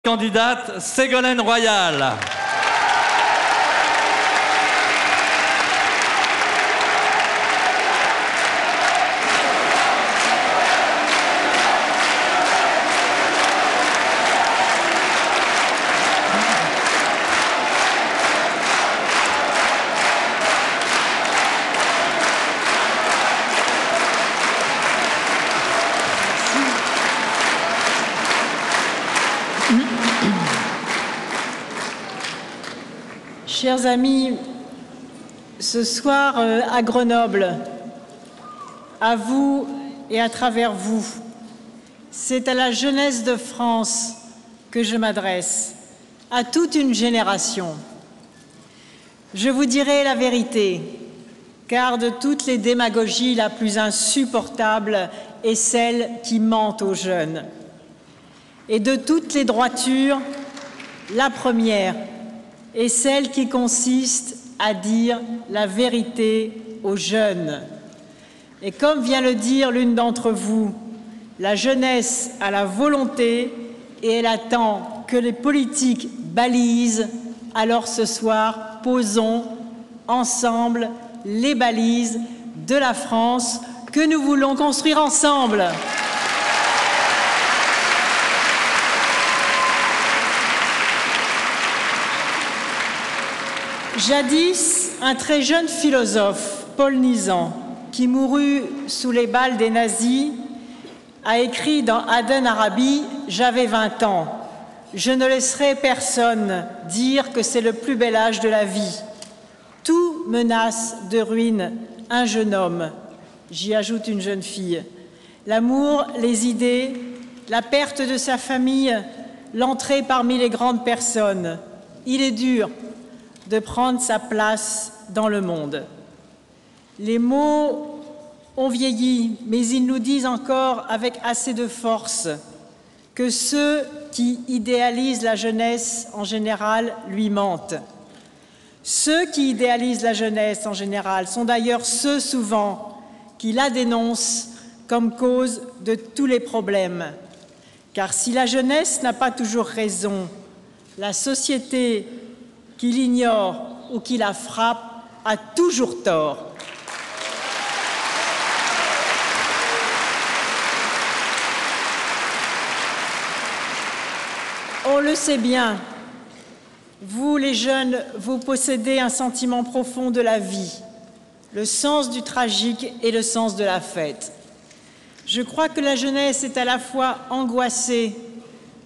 Candidate Ségolène Royal. Chers amis, ce soir à Grenoble, à vous et à travers vous, c'est à la jeunesse de France que je m'adresse, à toute une génération. Je vous dirai la vérité, car de toutes les démagogies, la plus insupportable est celle qui ment aux jeunes. Et de toutes les droitures, la première est celle qui consiste à dire la vérité aux jeunes. Et comme vient le dire l'une d'entre vous, la jeunesse a la volonté et elle attend que les politiques balisent. Alors ce soir, posons ensemble les balises de la France que nous voulons construire ensemble. Jadis, un très jeune philosophe, Paul Nizan, qui mourut sous les balles des nazis, a écrit dans Aden Arabi « J'avais 20 ans. Je ne laisserai personne dire que c'est le plus bel âge de la vie. Tout menace de ruine un jeune homme. » J'y ajoute une jeune fille. L'amour, les idées, la perte de sa famille, l'entrée parmi les grandes personnes. Il est dur de prendre sa place dans le monde. Les mots ont vieilli, mais ils nous disent encore avec assez de force que ceux qui idéalisent la jeunesse en général lui mentent. Ceux qui idéalisent la jeunesse en général sont d'ailleurs ceux souvent qui la dénoncent comme cause de tous les problèmes. Car si la jeunesse n'a pas toujours raison, la société qui l'ignore ou qui la frappe a toujours tort. On le sait bien, vous les jeunes, vous possédez un sentiment profond de la vie, le sens du tragique et le sens de la fête. Je crois que la jeunesse est à la fois angoissée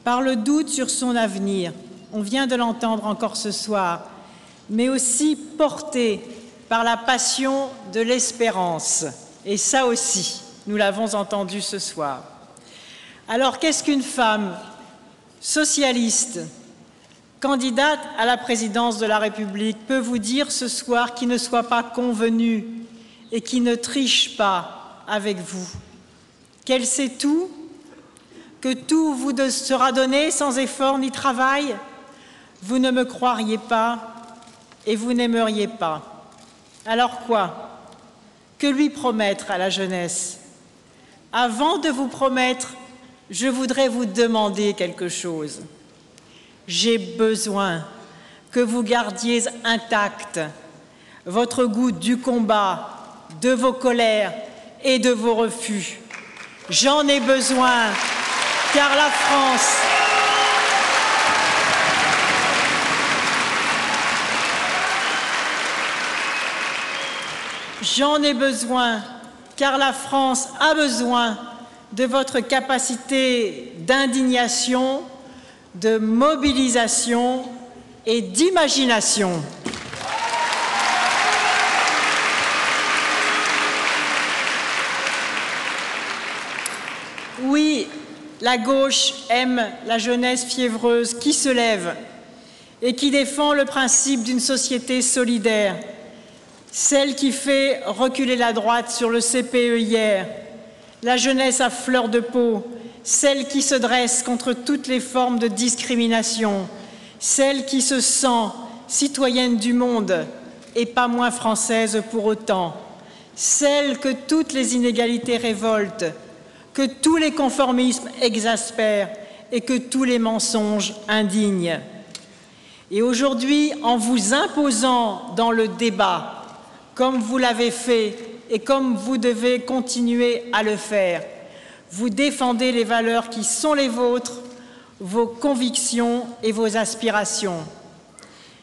par le doute sur son avenir, on vient de l'entendre encore ce soir, mais aussi porté par la passion de l'espérance. Et ça aussi, nous l'avons entendu ce soir. Alors, qu'est-ce qu'une femme socialiste, candidate à la présidence de la République, peut vous dire ce soir qui ne soit pas convenue et qui ne triche pas avec vous? Qu'elle sait tout? Que tout vous sera donné sans effort ni travail? Vous ne me croiriez pas et vous n'aimeriez pas. Alors quoi? Que lui promettre à la jeunesse? Avant de vous promettre, je voudrais vous demander quelque chose. J'ai besoin que vous gardiez intact votre goût du combat, de vos colères et de vos refus. J'en ai besoin, car la France... J'en ai besoin, car la France a besoin de votre capacité d'indignation, de mobilisation et d'imagination. Oui, la gauche aime la jeunesse fiévreuse qui se lève et qui défend le principe d'une société solidaire. Celle qui fait reculer la droite sur le CPE hier, la jeunesse à fleur de peau, celle qui se dresse contre toutes les formes de discrimination, celle qui se sent citoyenne du monde et pas moins française pour autant, celle que toutes les inégalités révoltent, que tous les conformismes exaspèrent et que tous les mensonges indignes. Et aujourd'hui, en vous imposant dans le débat, comme vous l'avez fait et comme vous devez continuer à le faire, vous défendez les valeurs qui sont les vôtres, vos convictions et vos aspirations.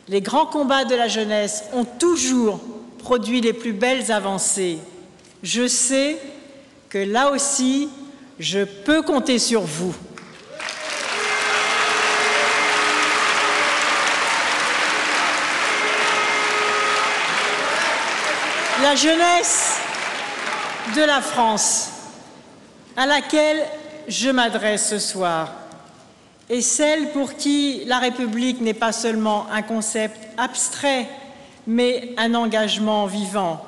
Les grands combats de la jeunesse ont toujours produit les plus belles avancées. Je sais que là aussi, je peux compter sur vous. La jeunesse de la France, à laquelle je m'adresse ce soir, est celle pour qui la République n'est pas seulement un concept abstrait, mais un engagement vivant.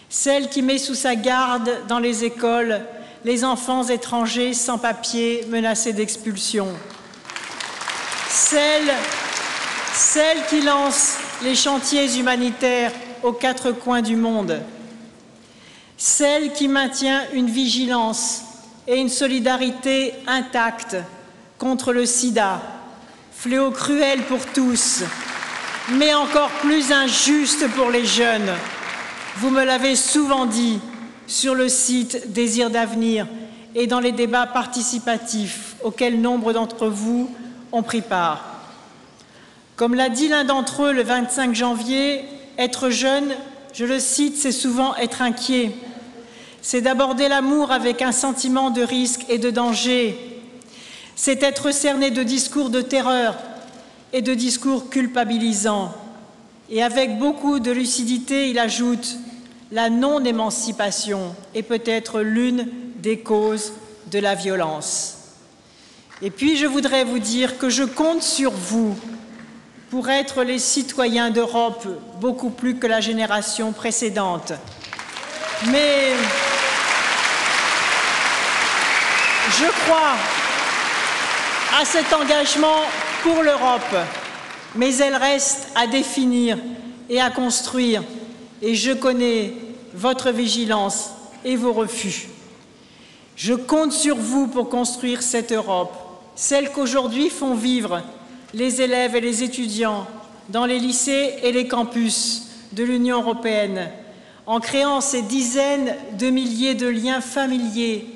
Celle qui met sous sa garde dans les écoles les enfants étrangers sans papier menacés d'expulsion. Celle qui lance les chantiers humanitaires aux quatre coins du monde. Celle qui maintient une vigilance et une solidarité intacte contre le sida, fléau cruel pour tous, mais encore plus injuste pour les jeunes. Vous me l'avez souvent dit sur le site Désir d'avenir et dans les débats participatifs auxquels nombre d'entre vous ont pris part. Comme l'a dit l'un d'entre eux le 25 janvier, être jeune, je le cite, c'est souvent être inquiet. C'est d'aborder l'amour avec un sentiment de risque et de danger. C'est être cerné de discours de terreur et de discours culpabilisants. Et avec beaucoup de lucidité, il ajoute « La non-émancipation est peut-être l'une des causes de la violence ». Et puis je voudrais vous dire que je compte sur vous pour être les citoyens d'Europe beaucoup plus que la génération précédente. Mais je crois à cet engagement pour l'Europe, mais elle reste à définir et à construire, et je connais votre vigilance et vos refus. Je compte sur vous pour construire cette Europe, celle qu'aujourd'hui font vivre les élèves et les étudiants dans les lycées et les campus de l'Union européenne, en créant ces dizaines de milliers de liens familiers,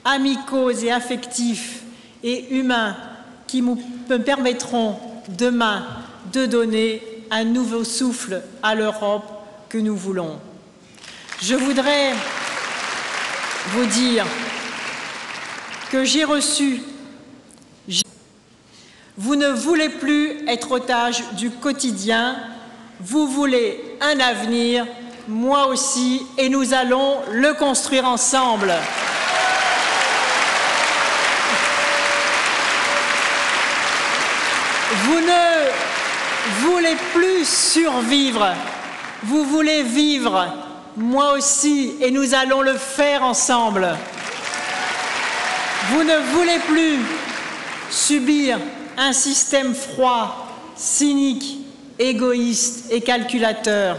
amicaux et affectifs et humains qui me permettront demain de donner un nouveau souffle à l'Europe que nous voulons. Je voudrais vous dire que j'ai reçu. Vous ne voulez plus être otage du quotidien, vous voulez un avenir, moi aussi, et nous allons le construire ensemble. Vous ne voulez plus survivre, vous voulez vivre, moi aussi, et nous allons le faire ensemble. Vous ne voulez plus subir un système froid, cynique, égoïste et calculateur.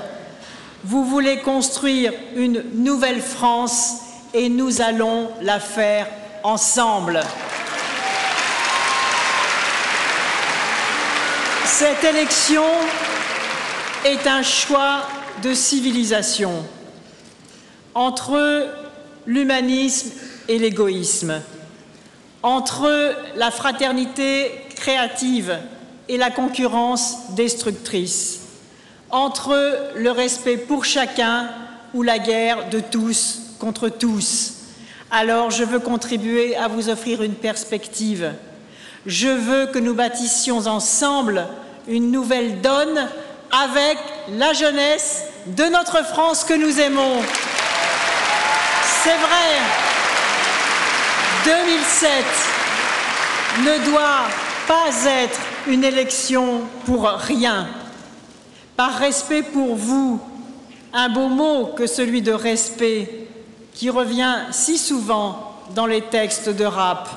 Vous voulez construire une nouvelle France et nous allons la faire ensemble. Cette élection est un choix de civilisation entre l'humanisme et l'égoïsme, entre la fraternité créative et la concurrence destructrice, entre le respect pour chacun ou la guerre de tous contre tous. Alors je veux contribuer à vous offrir une perspective. Je veux que nous bâtissions ensemble une nouvelle donne avec la jeunesse de notre France que nous aimons. C'est vrai, 2007 ne doit pas être une élection pour rien. Par respect pour vous, un beau mot que celui de respect qui revient si souvent dans les textes de rap.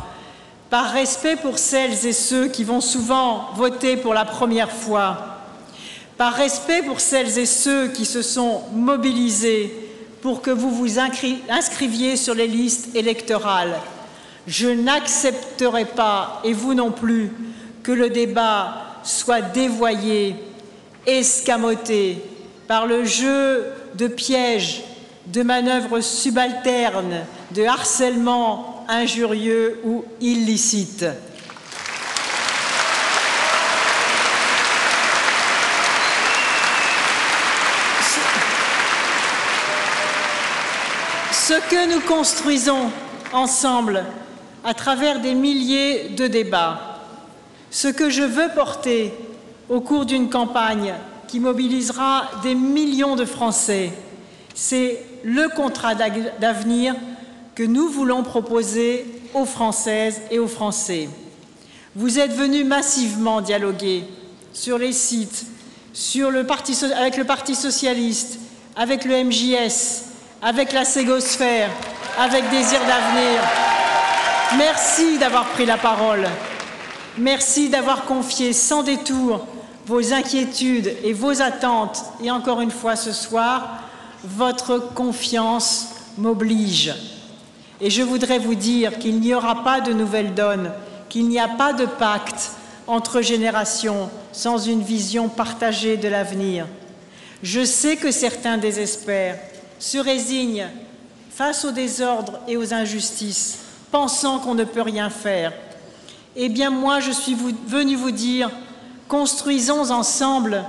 Par respect pour celles et ceux qui vont souvent voter pour la première fois. Par respect pour celles et ceux qui se sont mobilisés pour que vous vous inscriviez sur les listes électorales. Je n'accepterai pas, et vous non plus, que le débat soit dévoyé, escamoté par le jeu de pièges, de manœuvres subalternes, de harcèlement injurieux ou illicite. Ce que nous construisons ensemble à travers des milliers de débats, ce que je veux porter au cours d'une campagne qui mobilisera des millions de Français, c'est le contrat d'avenir que nous voulons proposer aux Françaises et aux Français. Vous êtes venus massivement dialoguer sur les sites, avec le Parti socialiste, avec le MJS, avec la Ségosphère, avec Désir d'avenir. Merci d'avoir pris la parole. Merci d'avoir confié sans détour vos inquiétudes et vos attentes. Et encore une fois ce soir, votre confiance m'oblige. Et je voudrais vous dire qu'il n'y aura pas de nouvelle donne, qu'il n'y a pas de pacte entre générations sans une vision partagée de l'avenir. Je sais que certains désespèrent, se résignent face aux désordres et aux injustices, pensant qu'on ne peut rien faire. Eh bien, moi, je suis venue vous dire, construisons ensemble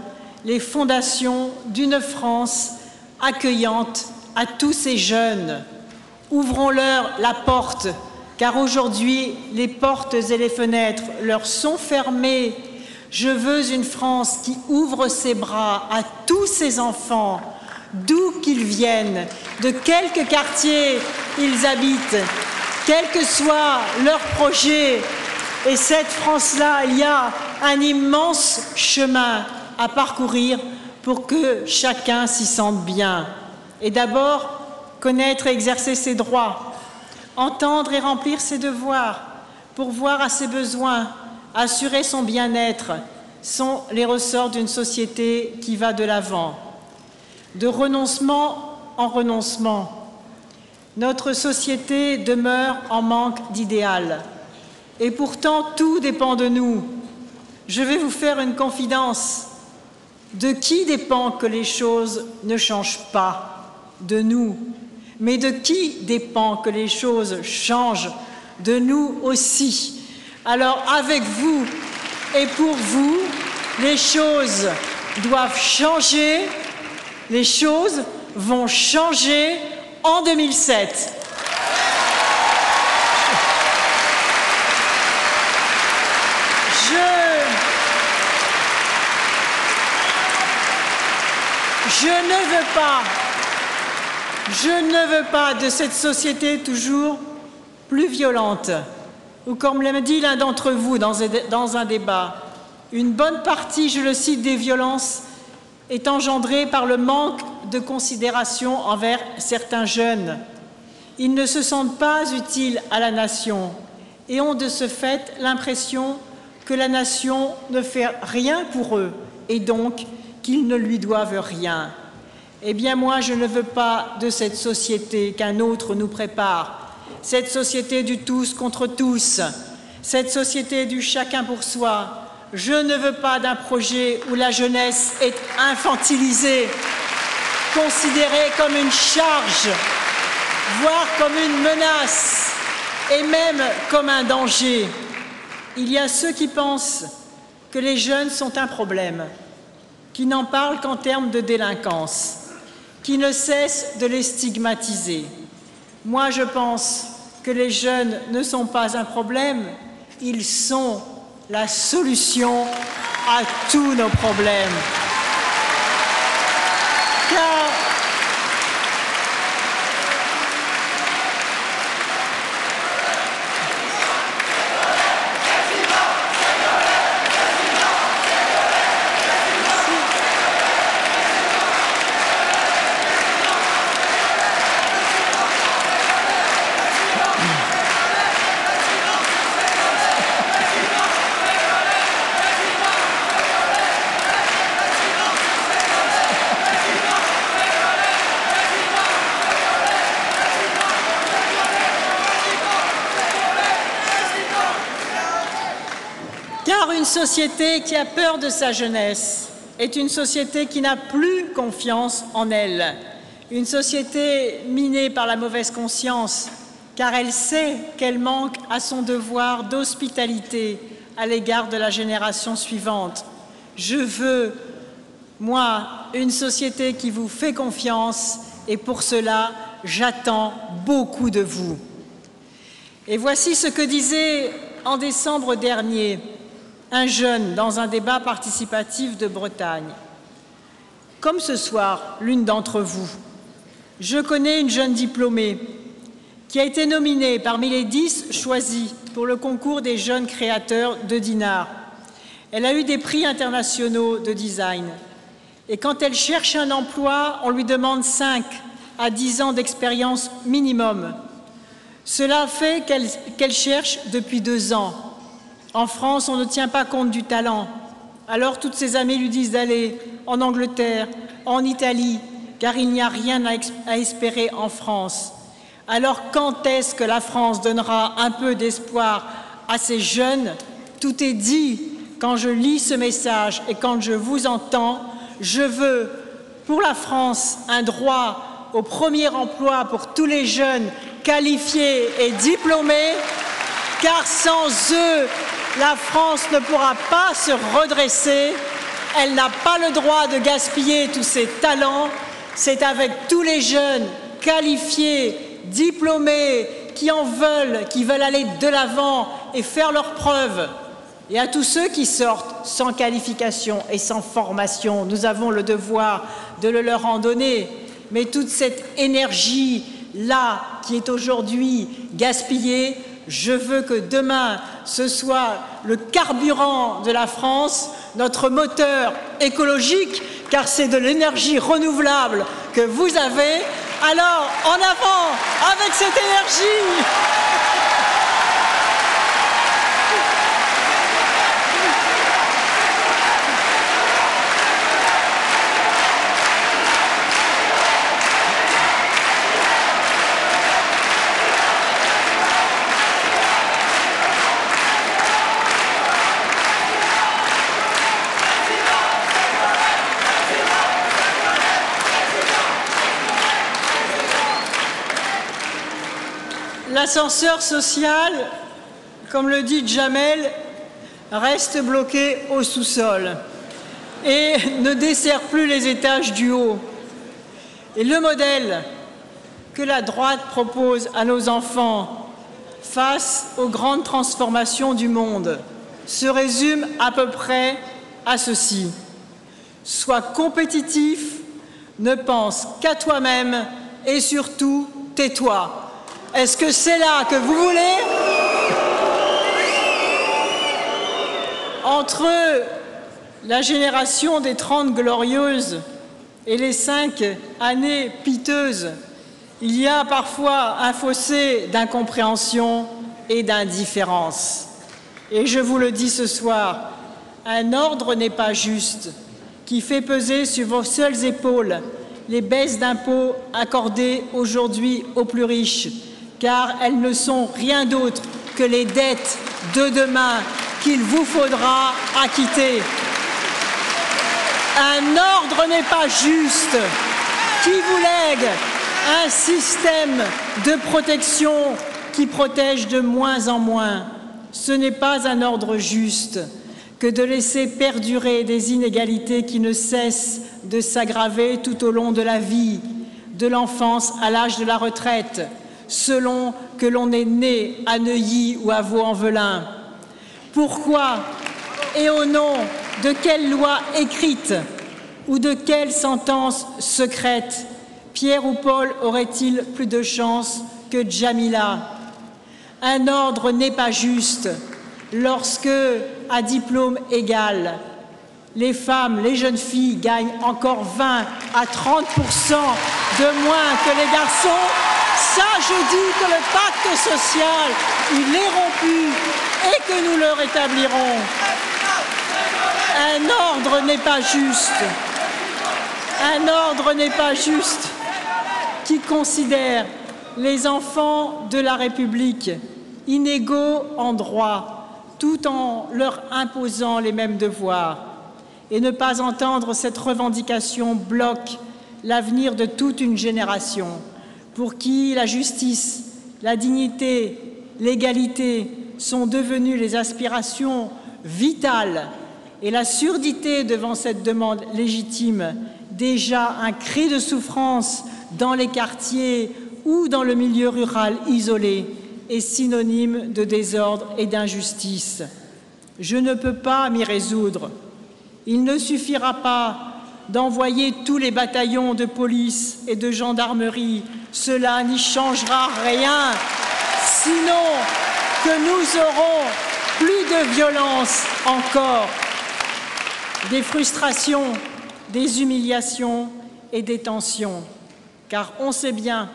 les fondations d'une France accueillante à tous ces jeunes. Ouvrons-leur la porte, car aujourd'hui, les portes et les fenêtres leur sont fermées. Je veux une France qui ouvre ses bras à tous ces enfants, d'où qu'ils viennent, de quelque quartier ils habitent, quel que soit leur projet. Et cette France-là, il y a un immense chemin à parcourir pour que chacun s'y sente bien. Et d'abord, connaître et exercer ses droits, entendre et remplir ses devoirs, pourvoir à ses besoins, assurer son bien-être, sont les ressorts d'une société qui va de l'avant. De renoncement en renoncement, notre société demeure en manque d'idéal. Et pourtant, tout dépend de nous. Je vais vous faire une confidence. De qui dépend que les choses ne changent pas? De nous. Mais de qui dépend que les choses changent? De nous aussi. Alors, avec vous et pour vous, les choses doivent changer. Les choses vont changer en 2007. Je ne veux pas de cette société toujours plus violente, ou comme l'a dit l'un d'entre vous dans un débat, une bonne partie, je le cite, des violences est engendrée par le manque de considération envers certains jeunes. Ils ne se sentent pas utiles à la nation et ont de ce fait l'impression que la nation ne fait rien pour eux et donc qu'ils ne lui doivent rien. Eh bien, moi, je ne veux pas de cette société qu'un autre nous prépare, cette société du tous contre tous, cette société du chacun pour soi. Je ne veux pas d'un projet où la jeunesse est infantilisée, considérée comme une charge, voire comme une menace, et même comme un danger. Il y a ceux qui pensent que les jeunes sont un problème, qui n'en parlent qu'en termes de délinquance, qui ne cessent de les stigmatiser. Moi, je pense que les jeunes ne sont pas un problème, ils sont la solution à tous nos problèmes. Car société qui a peur de sa jeunesse est une société qui n'a plus confiance en elle. Une société minée par la mauvaise conscience, car elle sait qu'elle manque à son devoir d'hospitalité à l'égard de la génération suivante. Je veux, moi, une société qui vous fait confiance, et pour cela, j'attends beaucoup de vous. Et voici ce que disait en décembre dernier un jeune dans un débat participatif de Bretagne. Comme ce soir, l'une d'entre vous, je connais une jeune diplômée qui a été nominée parmi les 10 choisis pour le concours des jeunes créateurs de Dinard. Elle a eu des prix internationaux de design. Et quand elle cherche un emploi, on lui demande 5 à 10 ans d'expérience minimum. Cela fait qu'elle cherche depuis 2 ans. En France, on ne tient pas compte du talent. Alors toutes ses amies lui disent d'aller en Angleterre, en Italie, car il n'y a rien à espérer en France. Alors quand est-ce que la France donnera un peu d'espoir à ces jeunes? Tout est dit quand je lis ce message et quand je vous entends. Je veux pour la France un droit au premier emploi pour tous les jeunes qualifiés et diplômés, car sans eux, la France ne pourra pas se redresser. Elle n'a pas le droit de gaspiller tous ses talents. C'est avec tous les jeunes qualifiés, diplômés, qui veulent aller de l'avant et faire leurs preuves. Et à tous ceux qui sortent sans qualification et sans formation, nous avons le devoir de le leur en donner. Mais toute cette énergie-là qui est aujourd'hui gaspillée, je veux que demain, ce soit le carburant de la France, notre moteur écologique, car c'est de l'énergie renouvelable que vous avez. Alors, en avant avec cette énergie! L'ascenseur social, comme le dit Jamel, reste bloqué au sous-sol et ne dessert plus les étages du haut. Et le modèle que la droite propose à nos enfants face aux grandes transformations du monde se résume à peu près à ceci. Sois compétitif, ne pense qu'à toi-même et surtout tais-toi. Est-ce que c'est là que vous voulez? Entre la génération des 30 glorieuses et les 5 années piteuses, il y a parfois un fossé d'incompréhension et d'indifférence. Et je vous le dis ce soir, un ordre n'est pas juste qui fait peser sur vos seules épaules les baisses d'impôts accordées aujourd'hui aux plus riches, car elles ne sont rien d'autre que les dettes de demain qu'il vous faudra acquitter. Un ordre n'est pas juste qui vous lègue un système de protection qui protège de moins en moins. Ce n'est pas un ordre juste que de laisser perdurer des inégalités qui ne cessent de s'aggraver tout au long de la vie, de l'enfance à l'âge de la retraite, selon que l'on est né à Neuilly ou à Vaux-en-Velin. Pourquoi et au nom de quelle loi écrite ou de quelle sentence secrète Pierre ou Paul aurait-il plus de chance que Jamila? Un ordre n'est pas juste lorsque, à diplôme égal, les femmes, les jeunes filles gagnent encore 20 à 30% de moins que les garçons. Ça, je dis que le pacte social, il est rompu et que nous le rétablirons. Un ordre n'est pas juste. Un ordre n'est pas juste qui considère les enfants de la République inégaux en droit, tout en leur imposant les mêmes devoirs. Et ne pas entendre cette revendication bloque l'avenir de toute une génération pour qui la justice, la dignité, l'égalité sont devenues les aspirations vitales et la surdité devant cette demande légitime, déjà un cri de souffrance dans les quartiers ou dans le milieu rural isolé, est synonyme de désordre et d'injustice. Je ne peux pas m'y résoudre. Il ne suffira pas d'envoyer tous les bataillons de police et de gendarmerie. Cela n'y changera rien, sinon que nous aurons plus de violence encore, des frustrations, des humiliations et des tensions. Car on sait bien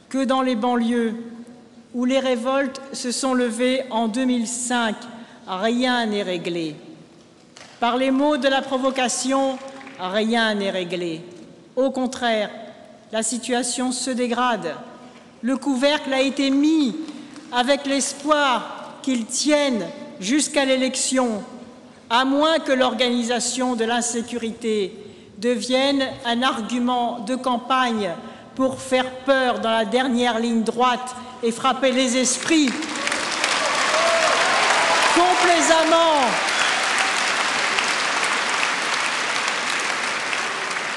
que dans les banlieues où les révoltes se sont levées en 2005, rien n'est réglé. Par les mots de la provocation, rien n'est réglé. Au contraire, la situation se dégrade. Le couvercle a été mis avec l'espoir qu'il tienne jusqu'à l'élection, à moins que l'organisation de l'insécurité devienne un argument de campagne pour faire peur dans la dernière ligne droite et frapper les esprits.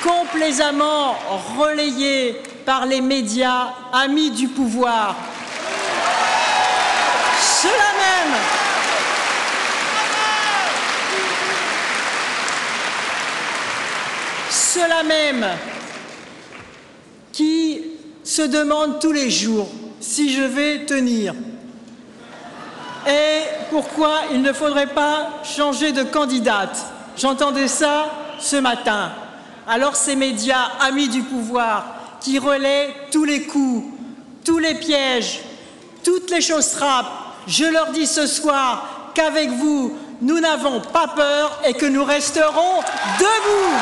Complaisamment relayé par les médias amis du pouvoir. Ceux-là même qui se demandent tous les jours si je vais tenir et pourquoi il ne faudrait pas changer de candidate. J'entendais ça ce matin. Alors ces médias amis du pouvoir qui relaient tous les coups, tous les pièges, toutes les choses-trappes, je leur dis ce soir qu'avec vous, nous n'avons pas peur et que nous resterons debout.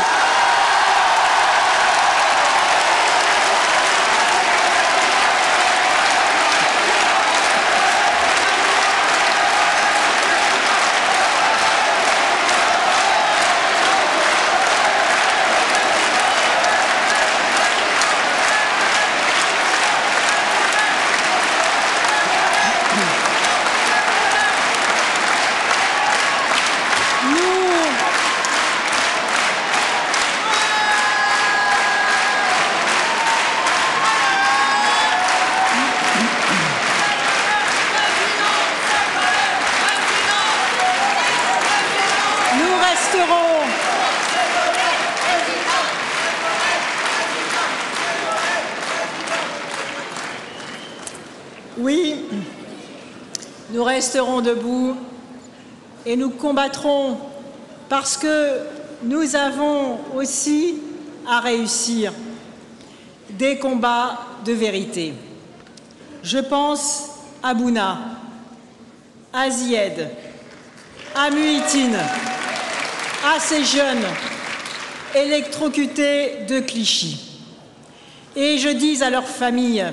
Oui, nous resterons debout et nous combattrons parce que nous avons aussi à réussir des combats de vérité. Je pense à Bouna, à Zied, à Muhitine, à ces jeunes électrocutés de Clichy. Et je dis à leurs familles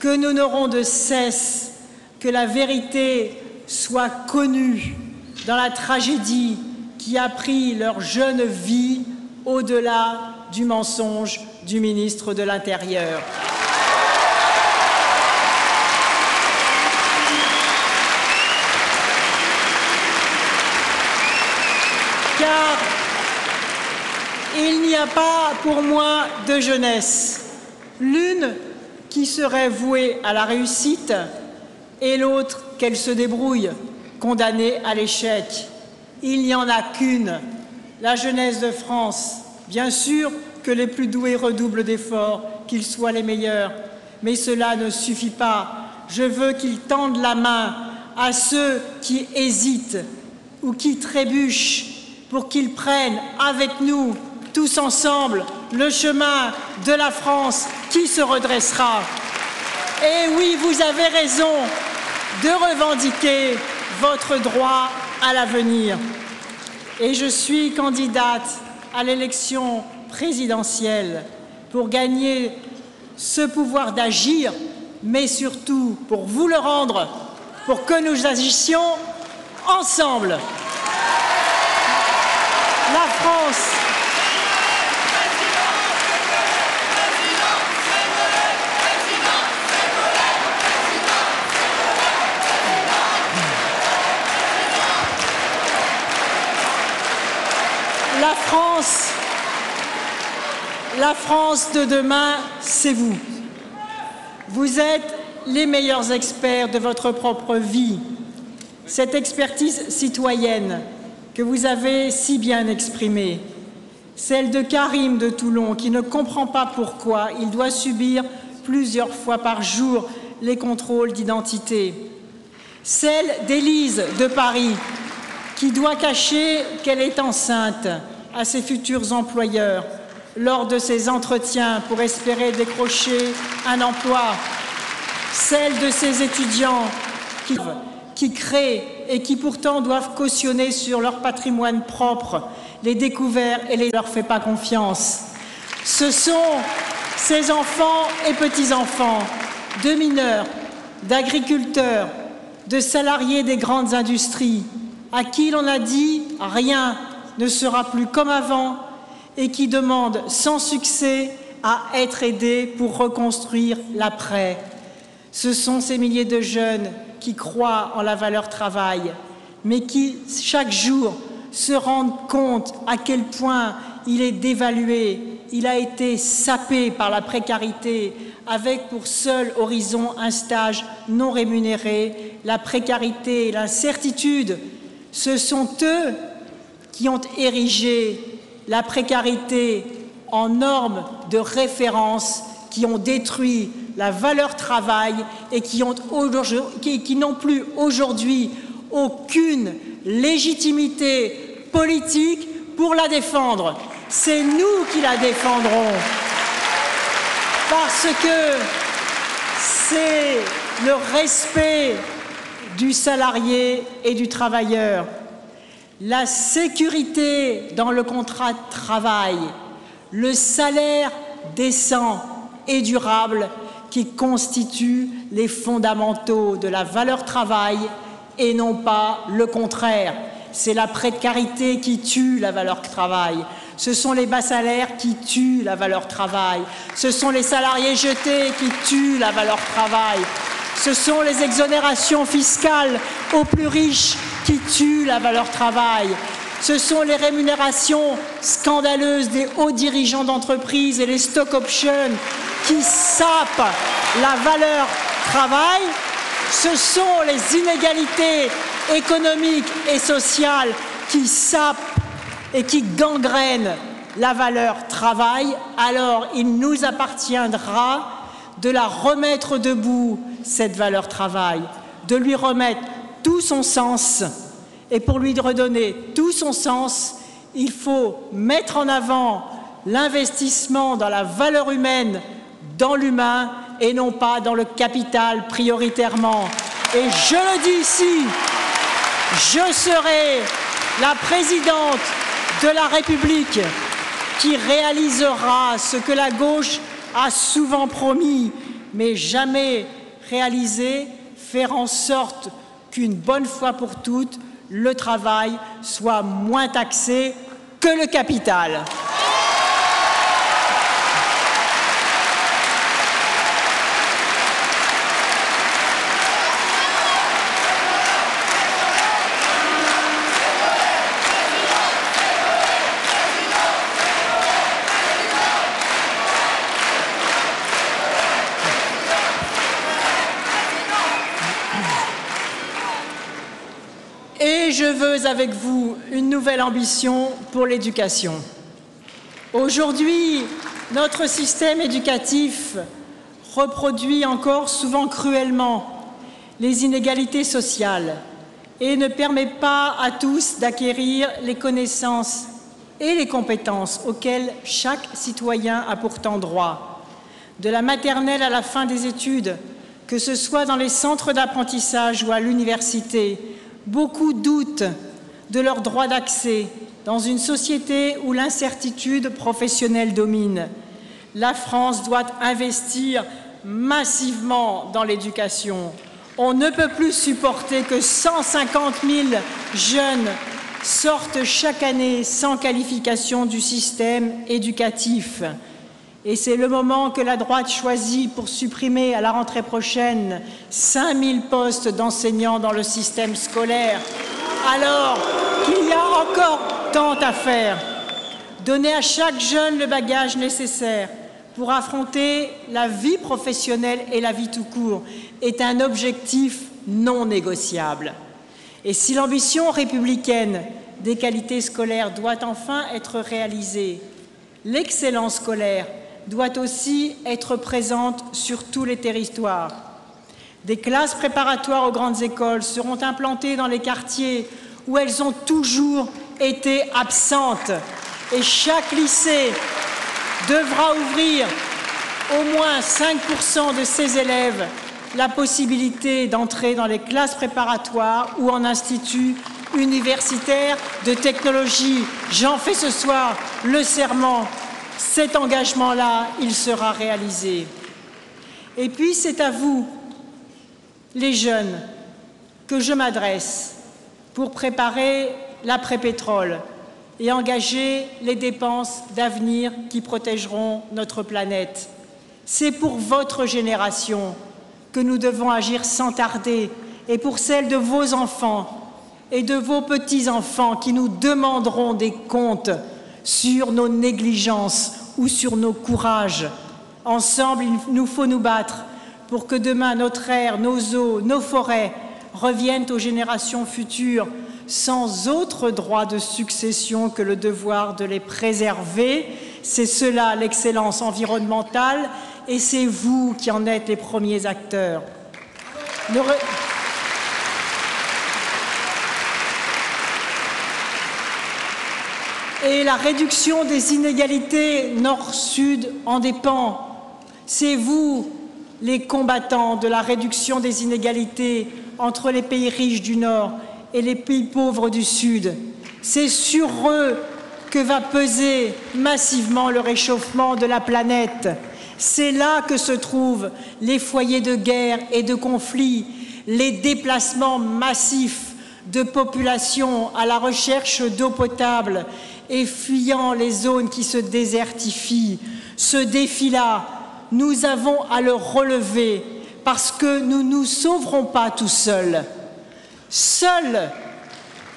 que nous n'aurons de cesse que la vérité soit connue dans la tragédie qui a pris leur jeune vie au-delà du mensonge du ministre de l'Intérieur. Car il n'y a pas pour moi de jeunesse, l'une qui serait vouée à la réussite et l'autre qu'elle se débrouille, condamnée à l'échec. Il n'y en a qu'une, la jeunesse de France. Bien sûr que les plus doués redoublent d'efforts, qu'ils soient les meilleurs, mais cela ne suffit pas. Je veux qu'ils tendent la main à ceux qui hésitent ou qui trébuchent pour qu'ils prennent avec nous, tous ensemble, le chemin de la France qui se redressera. Et oui, vous avez raison de revendiquer votre droit à l'avenir. Et je suis candidate à l'élection présidentielle pour gagner ce pouvoir d'agir, mais surtout pour vous le rendre, pour que nous agissions ensemble. La France. La France de demain, c'est vous. Vous êtes les meilleurs experts de votre propre vie. Cette expertise citoyenne que vous avez si bien exprimée, celle de Karim de Toulon qui ne comprend pas pourquoi il doit subir plusieurs fois par jour les contrôles d'identité, celle d'Élise de Paris qui doit cacher qu'elle est enceinte à ses futurs employeurs lors de ses entretiens pour espérer décrocher un emploi, celle de ces étudiants qui créent et qui pourtant doivent cautionner sur leur patrimoine propre les découvertes et ne leur fait pas confiance. Ce sont ces enfants et petits-enfants de mineurs, d'agriculteurs, de salariés des grandes industries à qui l'on a dit rien ne sera plus comme avant et qui demandent sans succès à être aidés pour reconstruire l'après. Ce sont ces milliers de jeunes qui croient en la valeur travail, mais qui, chaque jour, se rendent compte à quel point il est dévalué, il a été sapé par la précarité, avec pour seul horizon un stage non rémunéré, la précarité et l'incertitude. Ce sont eux qui ont érigé la précarité en norme de référence, qui ont détruit la valeur travail et qui n'ont plus aujourd'hui aucune légitimité politique pour la défendre. C'est nous qui la défendrons parce que c'est le respect du salarié et du travailleur, la sécurité dans le contrat de travail, le salaire décent et durable qui constituent les fondamentaux de la valeur travail et non pas le contraire. C'est la précarité qui tue la valeur travail. Ce sont les bas salaires qui tuent la valeur travail. Ce sont les salariés jetés qui tuent la valeur travail. Ce sont les exonérations fiscales aux plus riches qui tuent la valeur travail. Ce sont les rémunérations scandaleuses des hauts dirigeants d'entreprise et les stock options qui sapent la valeur travail. Ce sont les inégalités économiques et sociales qui sapent et qui gangrènent la valeur travail. Alors il nous appartiendra de la remettre debout, cette valeur travail, de lui remettre tout son sens. Et pour lui redonner tout son sens, il faut mettre en avant l'investissement dans la valeur humaine, dans l'humain, et non pas dans le capital prioritairement. Et je le dis ici, je serai la présidente de la République qui réalisera ce que la gauche a souvent promis, mais jamais réalisé, faire en sorte qu'une bonne fois pour toutes, le travail soit moins taxé que le capital. Et je veux avec vous une nouvelle ambition pour l'éducation. Aujourd'hui, notre système éducatif reproduit encore souvent cruellement les inégalités sociales et ne permet pas à tous d'acquérir les connaissances et les compétences auxquelles chaque citoyen a pourtant droit. De la maternelle à la fin des études, que ce soit dans les centres d'apprentissage ou à l'université, beaucoup doutent de leur droit d'accès dans une société où l'incertitude professionnelle domine. La France doit investir massivement dans l'éducation. On ne peut plus supporter que 150 000 jeunes sortent chaque année sans qualification du système éducatif. Et c'est le moment que la droite choisit pour supprimer à la rentrée prochaine 5 000 postes d'enseignants dans le système scolaire, alors qu'il y a encore tant à faire. Donner à chaque jeune le bagage nécessaire pour affronter la vie professionnelle et la vie tout court est un objectif non négociable. Et si l'ambition républicaine des qualités scolaires doit enfin être réalisée, l'excellence scolaire doit aussi être présente sur tous les territoires. Des classes préparatoires aux grandes écoles seront implantées dans les quartiers où elles ont toujours été absentes. Et chaque lycée devra ouvrir au moins 5% de ses élèves la possibilité d'entrer dans les classes préparatoires ou en institut universitaire de technologie. J'en fais ce soir le serment. Cet engagement-là, il sera réalisé. Et puis, c'est à vous, les jeunes, que je m'adresse pour préparer l'après-pétrole et engager les dépenses d'avenir qui protégeront notre planète. C'est pour votre génération que nous devons agir sans tarder et pour celle de vos enfants et de vos petits-enfants qui nous demanderont des comptes sur nos négligences ou sur nos courages. Ensemble, il nous faut nous battre pour que demain notre air, nos eaux, nos forêts reviennent aux générations futures sans autre droit de succession que le devoir de les préserver. C'est cela l'excellence environnementale et c'est vous qui en êtes les premiers acteurs. Et la réduction des inégalités nord-sud en dépend. C'est vous, les combattants de la réduction des inégalités entre les pays riches du Nord et les pays pauvres du Sud. C'est sur eux que va peser massivement le réchauffement de la planète. C'est là que se trouvent les foyers de guerre et de conflits, les déplacements massifs de populations à la recherche d'eau potable et fuyant les zones qui se désertifient. Ce défi-là, nous avons à le relever parce que nous ne nous sauverons pas tout seuls. Seule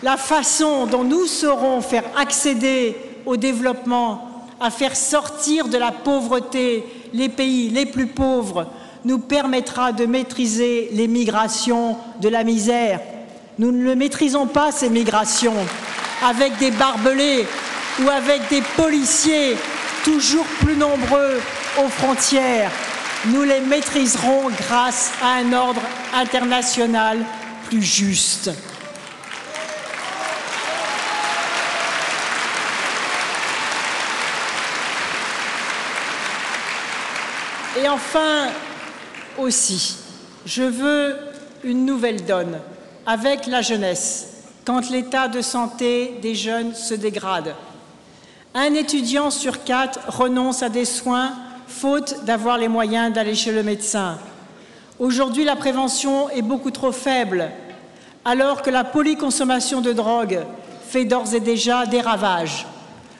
la façon dont nous saurons faire accéder au développement, à faire sortir de la pauvreté les pays les plus pauvres, nous permettra de maîtriser les migrations de la misère. Nous ne le maîtrisons pas, ces migrations, avec des barbelés ou avec des policiers toujours plus nombreux aux frontières. Nous les maîtriserons grâce à un ordre international plus juste. Et enfin, aussi, je veux une nouvelle donne avec la jeunesse, quand l'état de santé des jeunes se dégrade. Un étudiant sur 4 renonce à des soins faute d'avoir les moyens d'aller chez le médecin. Aujourd'hui, la prévention est beaucoup trop faible, alors que la polyconsommation de drogue fait d'ores et déjà des ravages.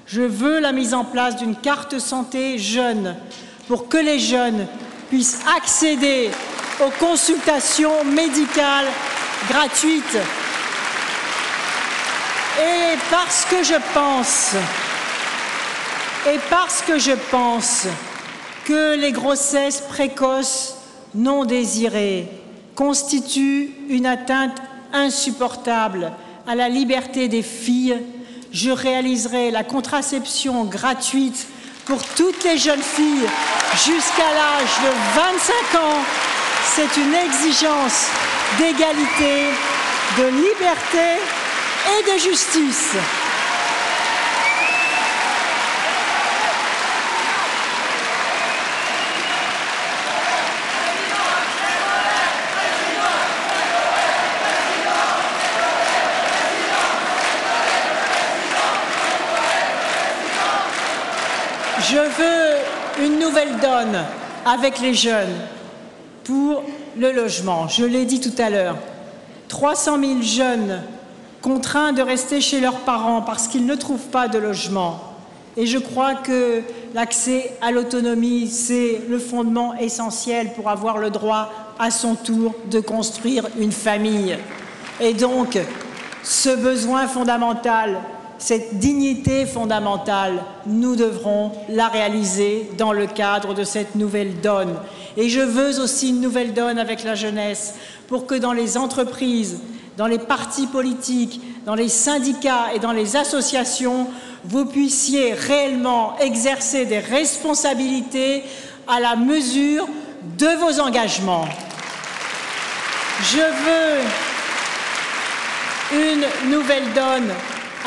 Je veux la mise en place d'une carte santé jeune pour que les jeunes puissent accéder aux consultations médicales gratuites. Et parce que je pense que les grossesses précoces non désirées constituent une atteinte insupportable à la liberté des filles, je réaliserai la contraception gratuite pour toutes les jeunes filles jusqu'à l'âge de 25 ans. C'est une exigence d'égalité, de liberté et de justice. Je veux une nouvelle donne avec les jeunes pour le logement. Je l'ai dit tout à l'heure, 300 000 jeunes contraints de rester chez leurs parents parce qu'ils ne trouvent pas de logement. Et je crois que l'accès à l'autonomie, c'est le fondement essentiel pour avoir le droit à son tour de construire une famille. Et donc, ce besoin fondamental, cette dignité fondamentale, nous devrons la réaliser dans le cadre de cette nouvelle donne. Et je veux aussi une nouvelle donne avec la jeunesse pour que dans les entreprises, dans les partis politiques, dans les syndicats et dans les associations, vous puissiez réellement exercer des responsabilités à la mesure de vos engagements. Je veux une nouvelle donne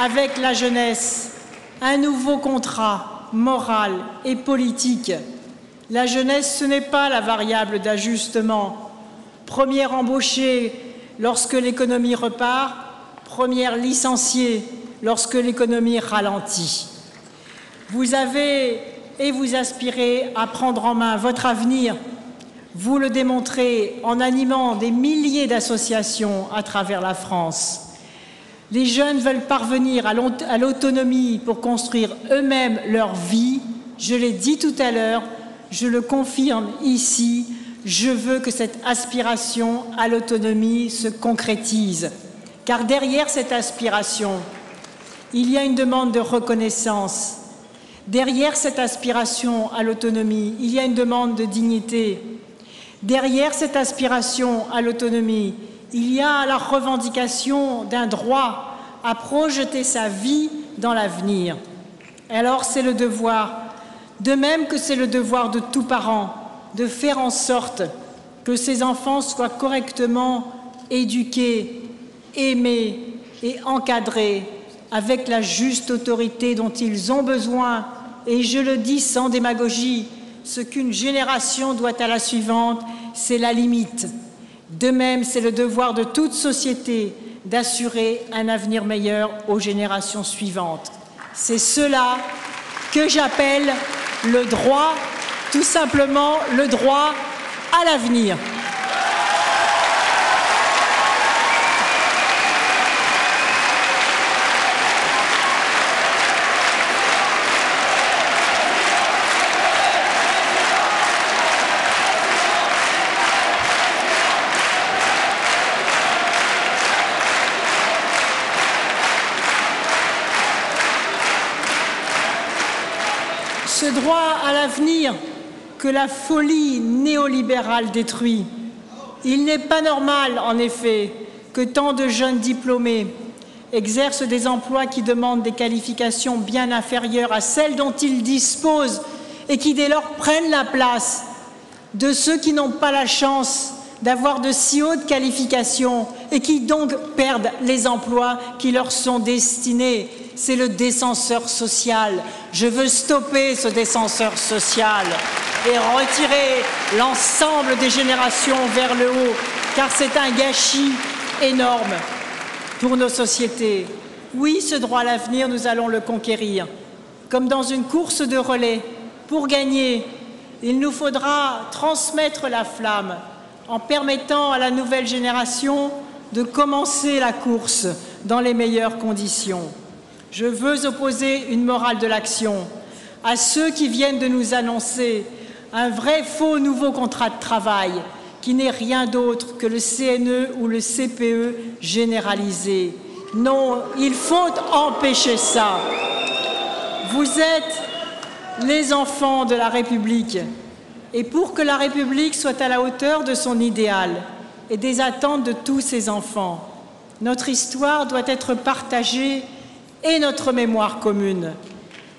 avec la jeunesse, un nouveau contrat moral et politique. La jeunesse, ce n'est pas la variable d'ajustement. Première embauchée lorsque l'économie repart, première licenciée lorsque l'économie ralentit. Vous avez et vous aspirez à prendre en main votre avenir. Vous le démontrez en animant des milliers d'associations à travers la France. Les jeunes veulent parvenir à l'autonomie pour construire eux-mêmes leur vie. Je l'ai dit tout à l'heure, je le confirme ici, je veux que cette aspiration à l'autonomie se concrétise. Car derrière cette aspiration, il y a une demande de reconnaissance. Derrière cette aspiration à l'autonomie, il y a une demande de dignité. Derrière cette aspiration à l'autonomie, il y a la revendication d'un droit à projeter sa vie dans l'avenir. Alors c'est le devoir, de même que c'est le devoir de tout parent, de faire en sorte que ces enfants soient correctement éduqués, aimés et encadrés avec la juste autorité dont ils ont besoin. Et je le dis sans démagogie, ce qu'une génération doit à la suivante, c'est la limite. De même, c'est le devoir de toute société d'assurer un avenir meilleur aux générations suivantes. C'est cela que j'appelle le droit, tout simplement le droit à l'avenir. Ce droit à l'avenir que la folie néolibérale détruit. Il n'est pas normal, en effet, que tant de jeunes diplômés exercent des emplois qui demandent des qualifications bien inférieures à celles dont ils disposent et qui, dès lors, prennent la place de ceux qui n'ont pas la chance d'avoir de si hautes qualifications et qui donc perdent les emplois qui leur sont destinés. C'est le descenseur social. Je veux stopper ce descenseur social et retirer l'ensemble des générations vers le haut, car c'est un gâchis énorme pour nos sociétés. Oui, ce droit à l'avenir, nous allons le conquérir. Comme dans une course de relais, pour gagner, il nous faudra transmettre la flamme en permettant à la nouvelle génération de commencer la course dans les meilleures conditions. Je veux opposer une morale de l'action à ceux qui viennent de nous annoncer un vrai faux nouveau contrat de travail qui n'est rien d'autre que le CNE ou le CPE généralisé. Non, il faut empêcher ça. Vous êtes les enfants de la République. Et pour que la République soit à la hauteur de son idéal et des attentes de tous ses enfants, notre histoire doit être partagée et notre mémoire commune.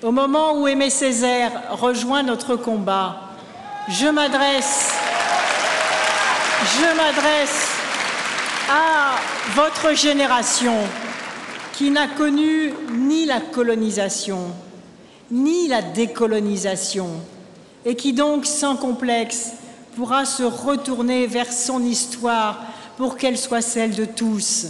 Au moment où Aimé Césaire rejoint notre combat, je m'adresse à votre génération qui n'a connu ni la colonisation, ni la décolonisation, et qui donc, sans complexe, pourra se retourner vers son histoire pour qu'elle soit celle de tous.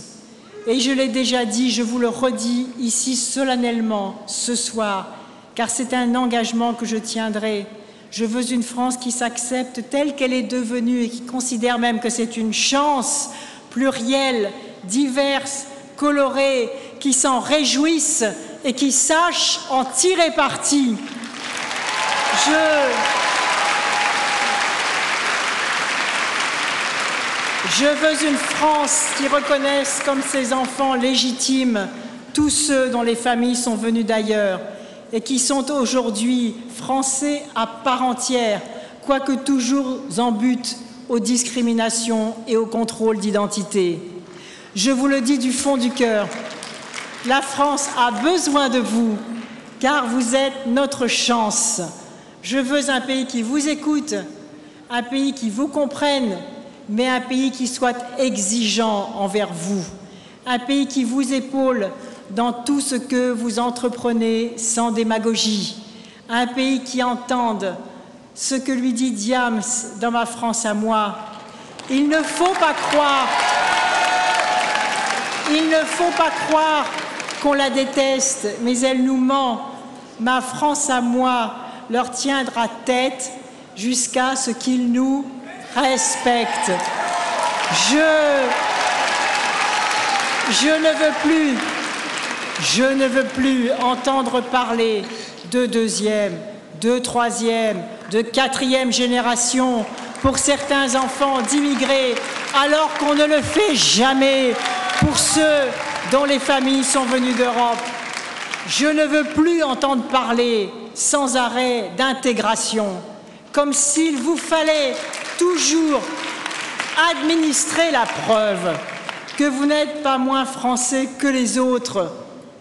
Et je l'ai déjà dit, je vous le redis ici solennellement ce soir, car c'est un engagement que je tiendrai. Je veux une France qui s'accepte telle qu'elle est devenue et qui considère même que c'est une chance plurielle, diverse, colorée, qui s'en réjouisse et qui sache en tirer parti. Je veux une France qui reconnaisse comme ses enfants légitimes tous ceux dont les familles sont venues d'ailleurs et qui sont aujourd'hui français à part entière, quoique toujours en but aux discriminations et au contrôle d'identité. Je vous le dis du fond du cœur, la France a besoin de vous, car vous êtes notre chance. Je veux un pays qui vous écoute, un pays qui vous comprenne, mais un pays qui soit exigeant envers vous, un pays qui vous épaule dans tout ce que vous entreprenez sans démagogie, un pays qui entende ce que lui dit Diams dans Ma France à moi. Il ne faut pas croire qu'on la déteste, mais elle nous ment. Ma France à moi leur tiendra tête jusqu'à ce qu'ils nous respectent. Je ne veux plus entendre parler de deuxième, de troisième, de quatrième génération pour certains enfants d'immigrés, alors qu'on ne le fait jamais pour ceux dont les familles sont venues d'Europe. Je ne veux plus entendre parler sans arrêt d'intégration, comme s'il vous fallait toujours administrer la preuve que vous n'êtes pas moins français que les autres,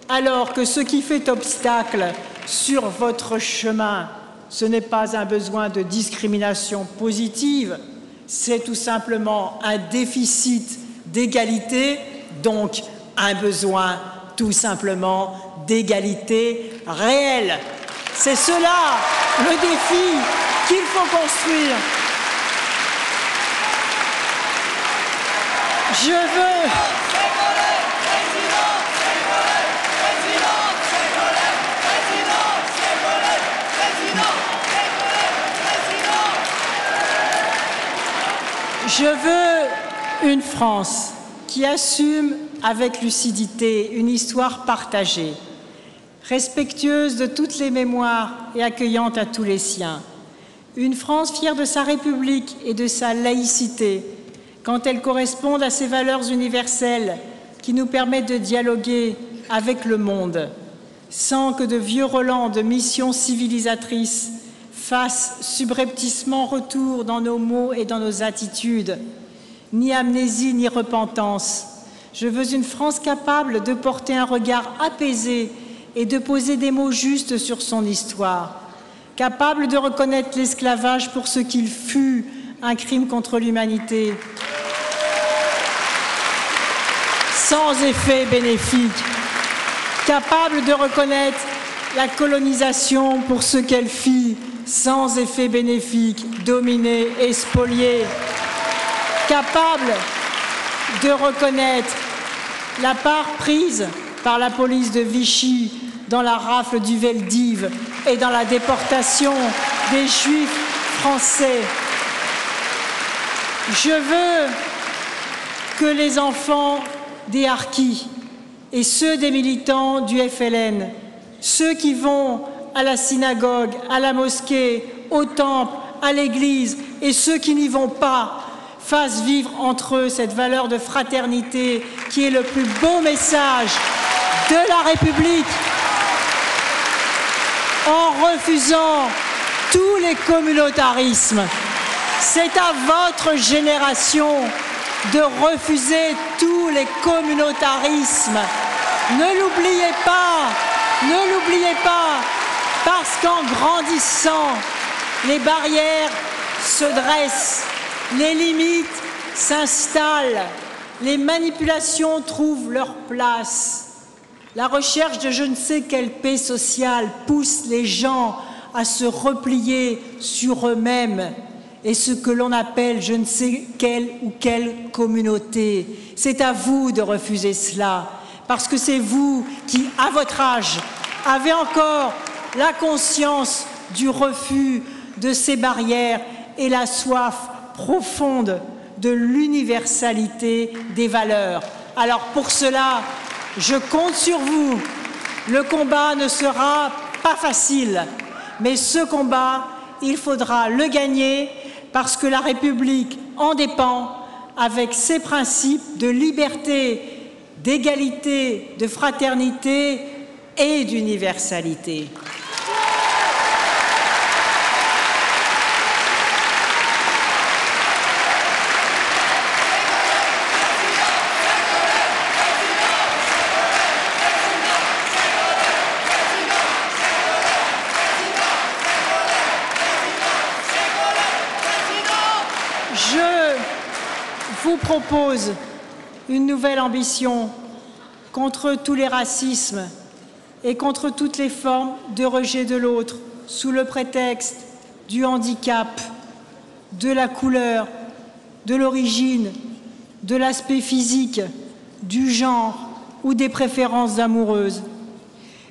alors que ce qui fait obstacle sur votre chemin, ce n'est pas un besoin de discrimination positive, c'est tout simplement un déficit d'égalité, donc un besoin tout simplement d'égalité réelle. C'est cela le défi qu'il faut construire. Je veux une France qui assume avec lucidité une histoire partagée, respectueuse de toutes les mémoires et accueillante à tous les siens. Une France fière de sa République et de sa laïcité, quand elles correspondent à ses valeurs universelles qui nous permettent de dialoguer avec le monde, sans que de vieux relents de missions civilisatrices fassent subrepticement retour dans nos mots et dans nos attitudes, ni amnésie ni repentance. Je veux une France capable de porter un regard apaisé et de poser des mots justes sur son histoire, capable de reconnaître l'esclavage pour ce qu'il fut, un crime contre l'humanité, sans effet bénéfique, capable de reconnaître la colonisation pour ce qu'elle fit, sans effet bénéfique, dominée et spoliée, capable de reconnaître la part prise par la police de Vichy dans la rafle du Veldiv et dans la déportation des Juifs français. Je veux que les enfants des harkis et ceux des militants du FLN, ceux qui vont à la synagogue, à la mosquée, au temple, à l'église, et ceux qui n'y vont pas, fassent vivre entre eux cette valeur de fraternité qui est le plus beau message de la République, en refusant tous les communautarismes. C'est à votre génération de refuser tous les communautarismes. Ne l'oubliez pas, parce qu'en grandissant, les barrières se dressent, les limites s'installent, les manipulations trouvent leur place. La recherche de je ne sais quelle paix sociale pousse les gens à se replier sur eux-mêmes et ce que l'on appelle je ne sais quelle ou quelle communauté. C'est à vous de refuser cela, parce que c'est vous qui, à votre âge, avez encore la conscience du refus de ces barrières et la soif profonde de l'universalité des valeurs. Alors pour cela, je compte sur vous. Le combat ne sera pas facile, mais ce combat, il faudra le gagner parce que la République en dépend, avec ses principes de liberté, d'égalité, de fraternité et d'universalité. Je vous propose une nouvelle ambition contre tous les racismes et contre toutes les formes de rejet de l'autre, sous le prétexte du handicap, de la couleur, de l'origine, de l'aspect physique, du genre ou des préférences amoureuses.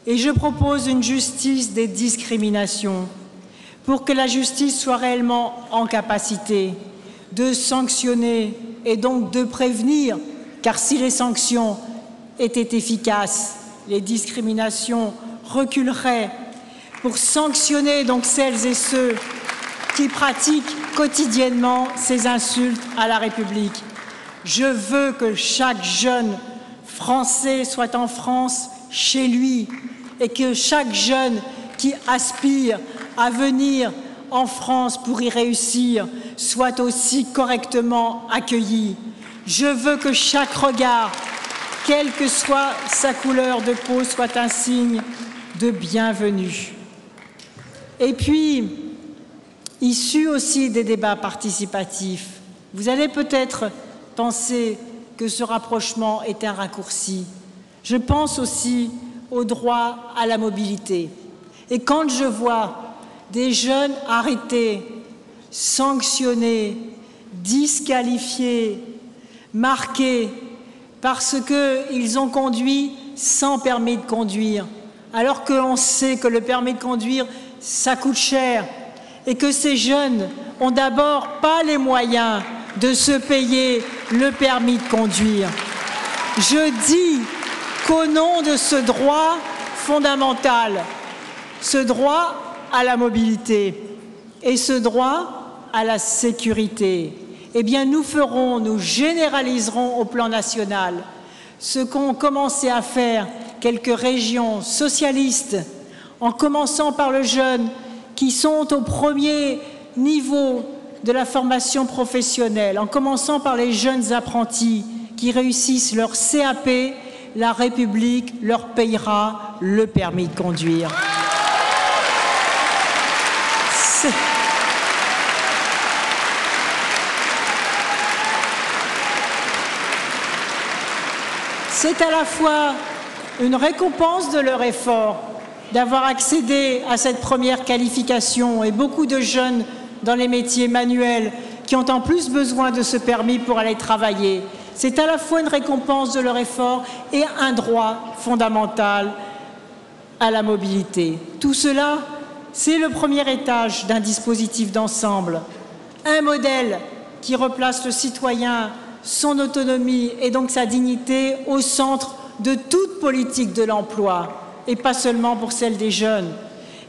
Et je propose une justice des discriminations pour que la justice soit réellement en capacité de sanctionner et donc de prévenir, car si les sanctions étaient efficaces, les discriminations reculeraient, pour sanctionner donc celles et ceux qui pratiquent quotidiennement ces insultes à la République. Je veux que chaque jeune Français soit en France chez lui et que chaque jeune qui aspire à venir en France pour y réussir soit aussi correctement accueilli. Je veux que chaque regard, quelle que soit sa couleur de peau, soit un signe de bienvenue. Et puis, issu aussi des débats participatifs, vous allez peut-être penser que ce rapprochement est un raccourci. Je pense aussi au droit à la mobilité. Et quand je vois des jeunes arrêtés, sanctionnés, disqualifiés, marqués parce qu'ils ont conduit sans permis de conduire, alors que l'on sait que le permis de conduire, ça coûte cher et que ces jeunes ont d'abord pas les moyens de se payer le permis de conduire. Je dis qu'au nom de ce droit fondamental, ce droit à la mobilité et ce droit à la sécurité, eh bien nous généraliserons au plan national ce qu'ont commencé à faire quelques régions socialistes, en commençant par les jeunes qui sont au premier niveau de la formation professionnelle, en commençant par les jeunes apprentis qui réussissent leur CAP, la République leur payera le permis de conduire. C'est à la fois une récompense de leur effort d'avoir accédé à cette première qualification et beaucoup de jeunes dans les métiers manuels qui ont en plus besoin de ce permis pour aller travailler. C'est à la fois une récompense de leur effort et un droit fondamental à la mobilité. Tout cela, c'est le premier étage d'un dispositif d'ensemble, un modèle qui replace le citoyen, son autonomie et donc sa dignité au centre de toute politique de l'emploi et pas seulement pour celle des jeunes.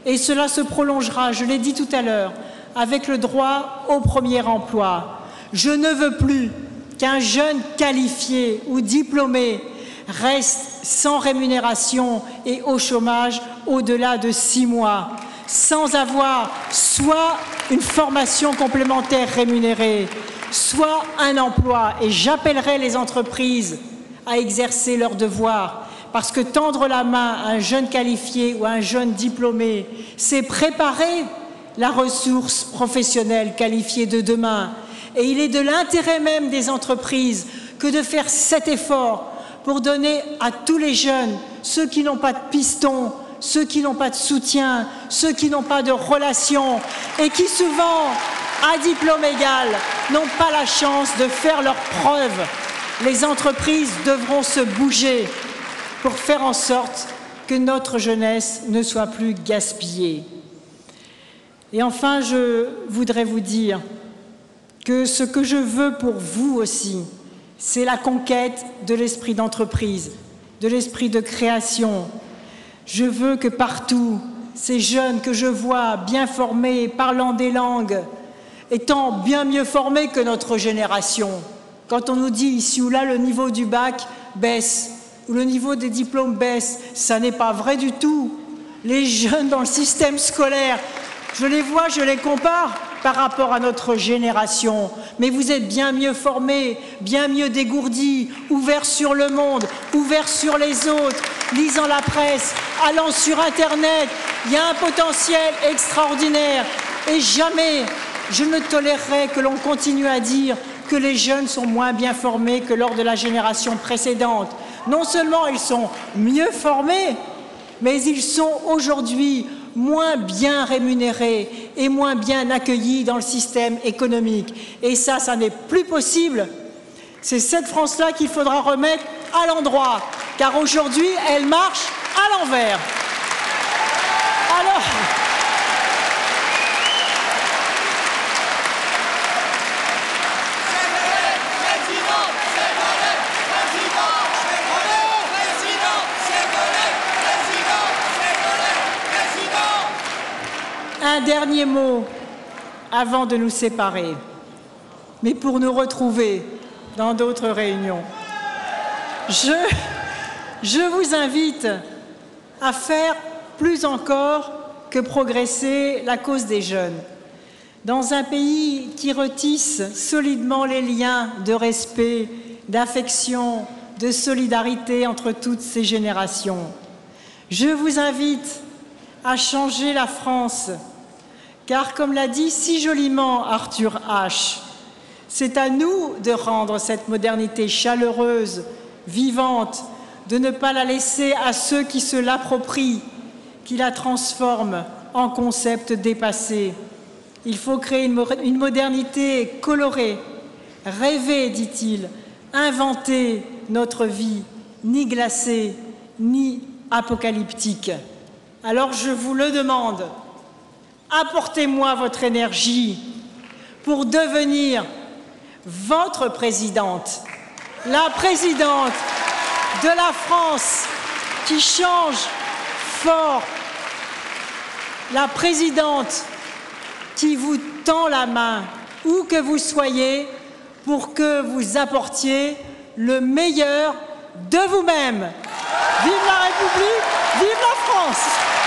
Et cela se prolongera, je l'ai dit tout à l'heure, avec le droit au premier emploi. Je ne veux plus qu'un jeune qualifié ou diplômé reste sans rémunération et au chômage au-delà de 6 mois, sans avoir soit une formation complémentaire rémunérée, soit un emploi. Et j'appellerai les entreprises à exercer leurs devoirs, parce que tendre la main à un jeune qualifié ou à un jeune diplômé, c'est préparer la ressource professionnelle qualifiée de demain. Et il est de l'intérêt même des entreprises que de faire cet effort pour donner à tous les jeunes, ceux qui n'ont pas de piston, ceux qui n'ont pas de soutien, ceux qui n'ont pas de relations et qui souvent, à diplôme égal, n'ont pas la chance de faire leurs preuves. Les entreprises devront se bouger pour faire en sorte que notre jeunesse ne soit plus gaspillée. Et enfin, je voudrais vous dire que ce que je veux pour vous aussi, c'est la conquête de l'esprit d'entreprise, de l'esprit de création. Je veux que partout, ces jeunes que je vois bien formés, parlant des langues, étant bien mieux formés que notre génération. Quand on nous dit ici ou là le niveau du bac baisse, ou le niveau des diplômes baisse, ça n'est pas vrai du tout. Les jeunes dans le système scolaire, je les vois, je les compare par rapport à notre génération. Mais vous êtes bien mieux formés, bien mieux dégourdis, ouverts sur le monde, ouverts sur les autres, lisant la presse, allant sur Internet. Il y a un potentiel extraordinaire. Et jamais je ne tolérerai que l'on continue à dire que les jeunes sont moins bien formés que lors de la génération précédente. Non seulement ils sont mieux formés, mais ils sont aujourd'hui moins bien rémunérés et moins bien accueillis dans le système économique. Et ça n'est plus possible. C'est cette France-là qu'il faudra remettre à l'endroit, car aujourd'hui, elle marche à l'envers. Alors, un dernier mot avant de nous séparer, mais pour nous retrouver dans d'autres réunions. Je vous invite à faire plus encore que progresser la cause des jeunes. Dans un pays qui retisse solidement les liens de respect, d'affection, de solidarité entre toutes ces générations, je vous invite à changer la France, car comme l'a dit si joliment Arthur H., c'est à nous de rendre cette modernité chaleureuse, vivante, de ne pas la laisser à ceux qui se l'approprient, qui la transforment en concept dépassé. Il faut créer une modernité colorée, rêver, dit-il, inventer notre vie, ni glacée, ni apocalyptique. Alors je vous le demande, apportez-moi votre énergie pour devenir votre présidente, la présidente de la France qui change fort, la présidente qui vous tend la main, où que vous soyez, pour que vous apportiez le meilleur de vous-même. Vive la République, vive la France!